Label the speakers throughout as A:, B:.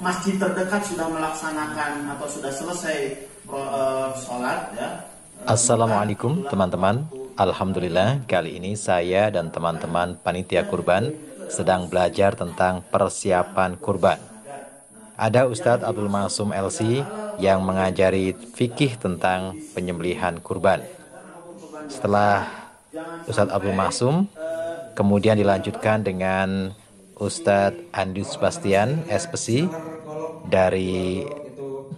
A: masjid terdekat sudah melaksanakan atau sudah selesai sholat ya.
B: Assalamualaikum teman-teman. Alhamdulillah kali ini saya dan teman-teman panitia kurban sedang belajar tentang persiapan kurban. Ada Ustadz Abdul Masum LC yang mengajari fikih tentang penyembelihan kurban. Setelah Ustadz Abdul Masum, kemudian dilanjutkan dengan Ustadz Andi Sebastian SPC dari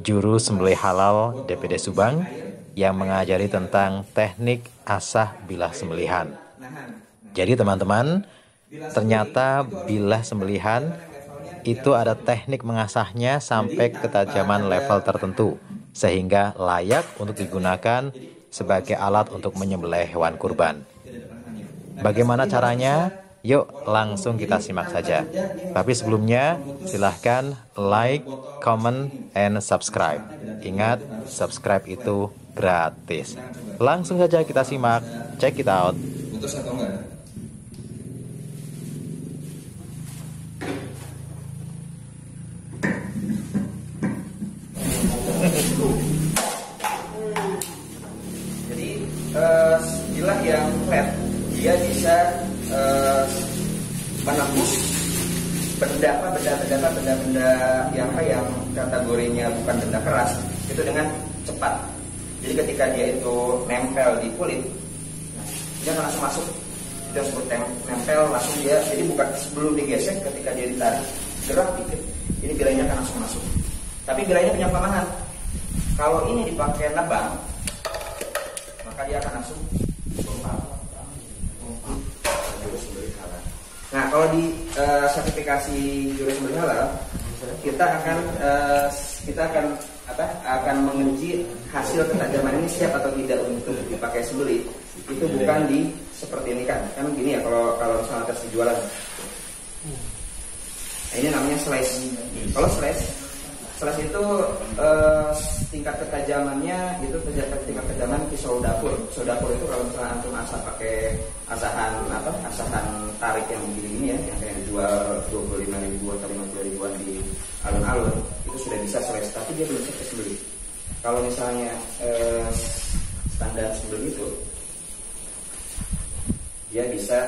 B: Juru Sembelih Halal DPD Subang yang mengajari tentang teknik asah bilah sembelihan. Jadi teman-teman, ternyata bilah sembelihan itu ada teknik mengasahnya sampai ketajaman level tertentu sehingga layak untuk digunakan sebagai alat untuk menyembelih hewan kurban. Bagaimana caranya? Yuk langsung kita simak saja. Tapi sebelumnya silahkan like, comment, and subscribe. Ingat, subscribe itu gratis. Langsung saja kita simak. Check it out.
C: Putus atau enggak? Jadi bilah yang flat dia bisa menembus benda yang kategorinya bukan benda keras itu dengan cepat. Jadi ketika dia itu nempel di kulit, dia akan langsung masuk. Itu yang disebut nempel langsung dia. Jadi bukan sebelum digesek, ketika dia ditarik gerak dikit, ini bilahnya akan langsung masuk. Tapi bilahnya punya kelemahan. Kalau ini dipakai nebang, maka dia akan langsung Nah, kalau di sertifikasi jurus berhalal, kita akan menguji hasil ketajaman ini siap atau tidak untuk dipakai sembelih. Itu bukan di seperti ini kan gini ya kalau misalnya tes jualan. Nah, ini namanya slice. Kalau slice itu tingkat ketajamannya itu tingkat ketajaman pisau dapur. Pisau dapur itu kalau misalnya antum asah pakai asahan tarik yang begini-gini ya, yang kayak dijual 25.000 atau 50.000-an di alun-alun, itu sudah bisa slice, tapi dia belum bisa sembelih. Kalau misalnya standar sembelih itu dia bisa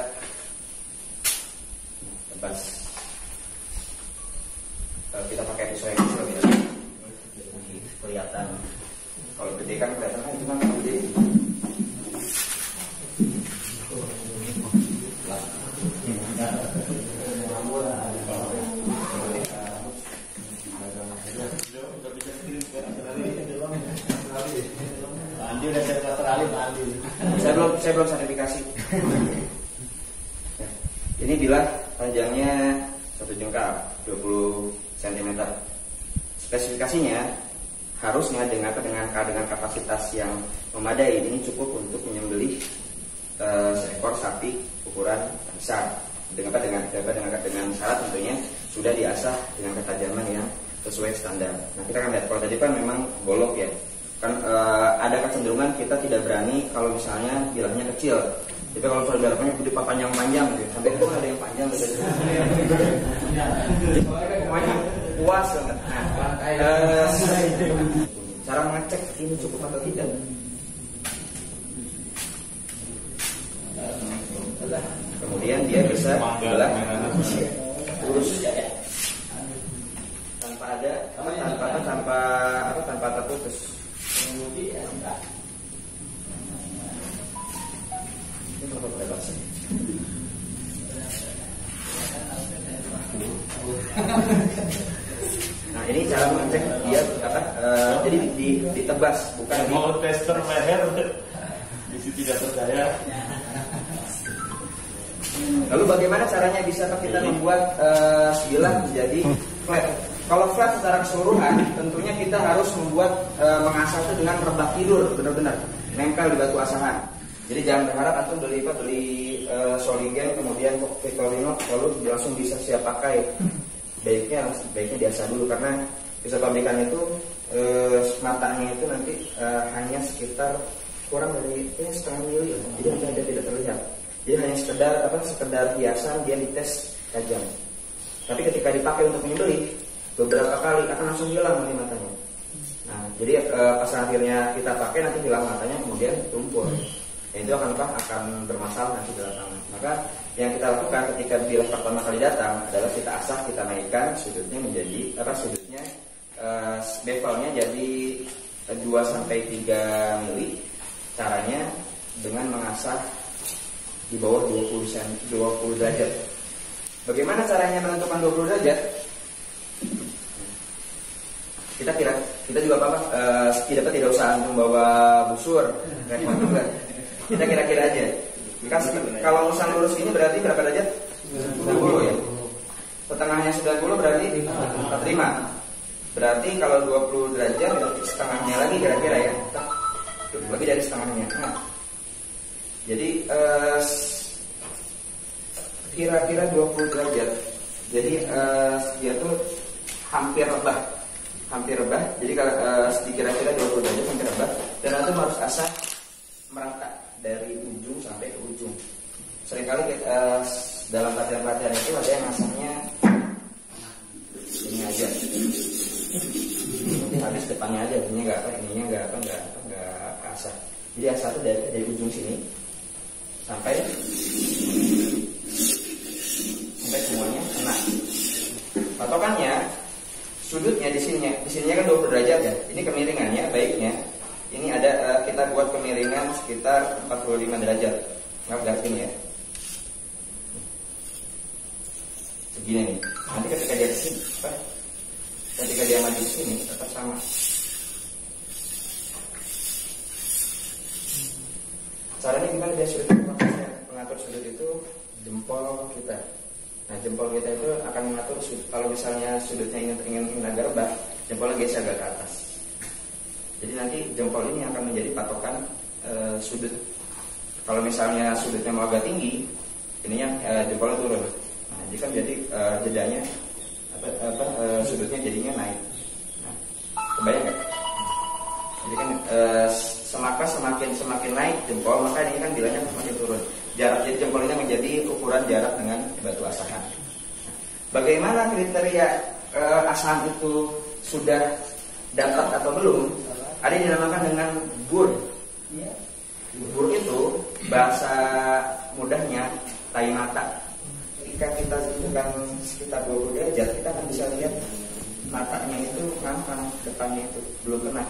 C: tebas. Kita pakai pisau yang kecil ya, kelihatan. Kalau gede kan kelihatan kan cuma gede. Saya belum sertifikasi. Ini bilah panjangnya 1 jengkal 20 cm. Spesifikasinya harusnya dengan kapasitas yang memadai. Ini cukup untuk menyembelih seekor sapi ukuran besar. Dengan syarat tentunya sudah diasah dengan ketajaman yang sesuai standar. Nah, kita akan lihat kalau tadi kan memang bolok ya. Kan ada kecenderungan kita tidak berani kalau misalnya bilahnya kecil. Tapi kalau bilahnya gede panjang-panjang gitu. Sampai itu ada yang panjang gitu. Pokoknya puas banget. Nah, cara mengecek ini cukup atau tidak. Kemudian dia bisa belah lurus ya. Tanpa terputus. Kemudian ini kalau bebas. Nah, ini cara mengecek dia jadi ditebas, bukan
D: mau tester leher bisa tidak percaya.
C: Lalu bagaimana caranya bisa kita membuat bilah menjadi flat? Kalau flat secara keseluruhan, tentunya kita harus membuat mengasah itu dengan rebah tidur, benar-benar nempel di batu asahan. Jadi jangan berharap antum beli Soligen kemudian Victorinox lalu langsung bisa siap pakai. Baiknya diasah dulu karena pisau pabrikan itu matanya itu nanti hanya sekitar kurang dari setengah mili, jadi tidak terlihat. Jadi hanya sekedar hiasan, dia dites tajam. Tapi ketika dipakai untuk menyembelih, beberapa kali akan langsung hilang nanti matanya. Nah, jadi pas akhirnya kita pakai nanti hilang matanya kemudian tumpul. Ya, itu akan bermasalah nanti di lapangan. Maka yang kita lakukan ketika bila pertama kali datang adalah kita asah, kita naikkan sudutnya menjadi bevelnya jadi 2 sampai 3 mili. Caranya dengan mengasah di bawah 20 derajat. Bagaimana caranya menentukan 20 derajat? Kita juga tidak usah membawa busur, repot juga. Kita kira-kira aja. Kalau misal lurus ini berarti berapa derajat? 20 ya. Setengahnya 90 berarti 45. Berarti kalau 20 derajat setengahnya lagi kira-kira ya. Lebih dari setengahnya. Nah, jadi kira-kira 20 derajat. Jadi dia tuh hampir rebah. Jadi kalau kira-kira 20 derajat hampir rebah. Dan itu harus asah merata dari ujung sampai ke ujung. Seringkali dalam pelatihan-pelatihan itu ada yang asahnya ini aja. Mungkin habis depannya aja, ininya nggak asah. Jadi asah itu dari ujung sini sampai semuanya kena. Patokannya sudutnya di sininya kan 20 derajat ya. Ini kemiringannya baiknya. Ini ada kita buat kemiringan sekitar 45 derajat. Nggak ini ya. Segini nih. Nanti ketika dia kesini, ketika dia maju ke sini tetap sama. Caranya gimana dia sudut mengatur sudut itu jempol kita. Nah, jempol kita itu akan mengatur sudut. Kalau misalnya sudutnya ingin agak rebah, jempolnya geser agak ke atas. Jadi nanti jempol ini akan menjadi patokan sudut. Kalau misalnya sudutnya mau agak tinggi, ininya jempolnya turun. Nah, jika jadi jedanya sudutnya jadinya naik. Nah, kebayang nggak? Jadi kan semakin naik jempol, maka ini kan bilanya semakin turun. Jarak jadi jempol ini menjadi ukuran jarak dengan batu asahan. Nah, bagaimana kriteria asahan itu sudah dapat atau belum? Ada yang dinamakan dengan bur. Bur itu bahasa mudahnya tai mata. Ketika kita tentukan sekitar 20 derajat, kita akan bisa lihat matanya itu ngangkang, depannya itu belum kena.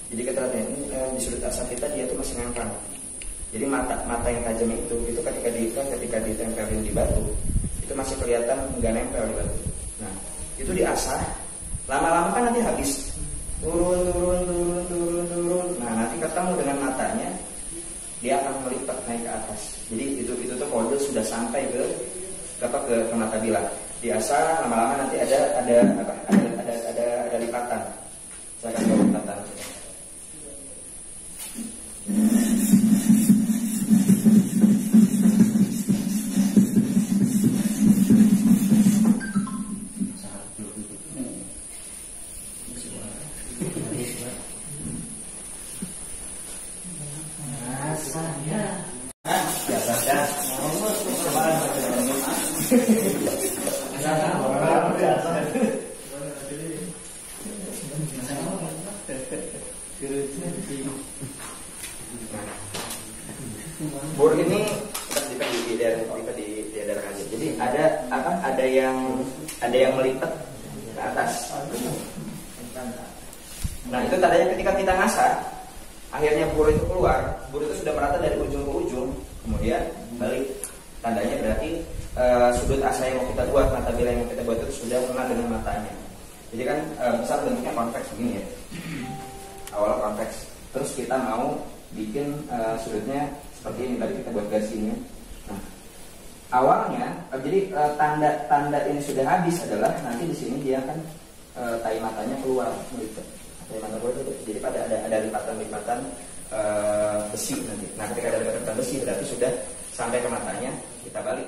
C: Jadi kita lihat ini di sudut asah kita dia itu masih ngangkang. Jadi mata yang tajam itu ketika ditempelin di batu itu masih kelihatan nggak nempel di batu. Nah, itu diasah, lama-lama kan nanti habis. Turun. Nah, nanti ketemu dengan matanya, dia akan melipat naik ke atas. Jadi itu tuh kode sudah sampai ke mata bilah. Diasah, lama-lama nanti ada lipatan. Saya akan bawa lipatan. Bor ini kita diadarkan aja. Jadi ada yang melipat ke atas. Nah, itu tandanya ketika kita ngasah, akhirnya bor itu keluar, bor itu sudah merata dari ujung ke ujung, kemudian balik. Tandanya berarti sudut asah yang mau kita buat, mata bilah yang mau kita buat itu sudah kena dengan matanya. Jadi kan besar bentuknya konveks begini ya. Awal konveks. Terus kita mau bikin sudutnya seperti ini, tadi kita buat garis ini. Nah, awalnya jadi tanda ini sudah habis adalah nanti di sini dia akan tai matanya keluar melipat. Tai mata keluar itu jadi pada ada lipatan besi nanti. Nah, ketika ada lipatan besi berarti sudah sampai ke matanya, kita balik.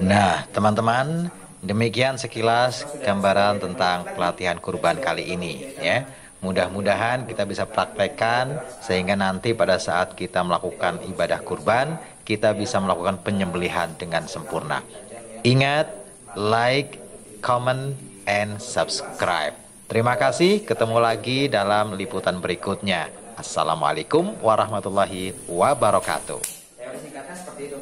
B: Nah, teman-teman, demikian sekilas gambaran tentang pelatihan kurban kali ini ya. Mudah-mudahan kita bisa praktekkan sehingga nanti pada saat kita melakukan ibadah kurban, kita bisa melakukan penyembelihan dengan sempurna. Ingat, like, comment, and subscribe. Terima kasih, ketemu lagi dalam liputan berikutnya. Assalamualaikum warahmatullahi wabarakatuh.
C: Teori singkatnya seperti itu.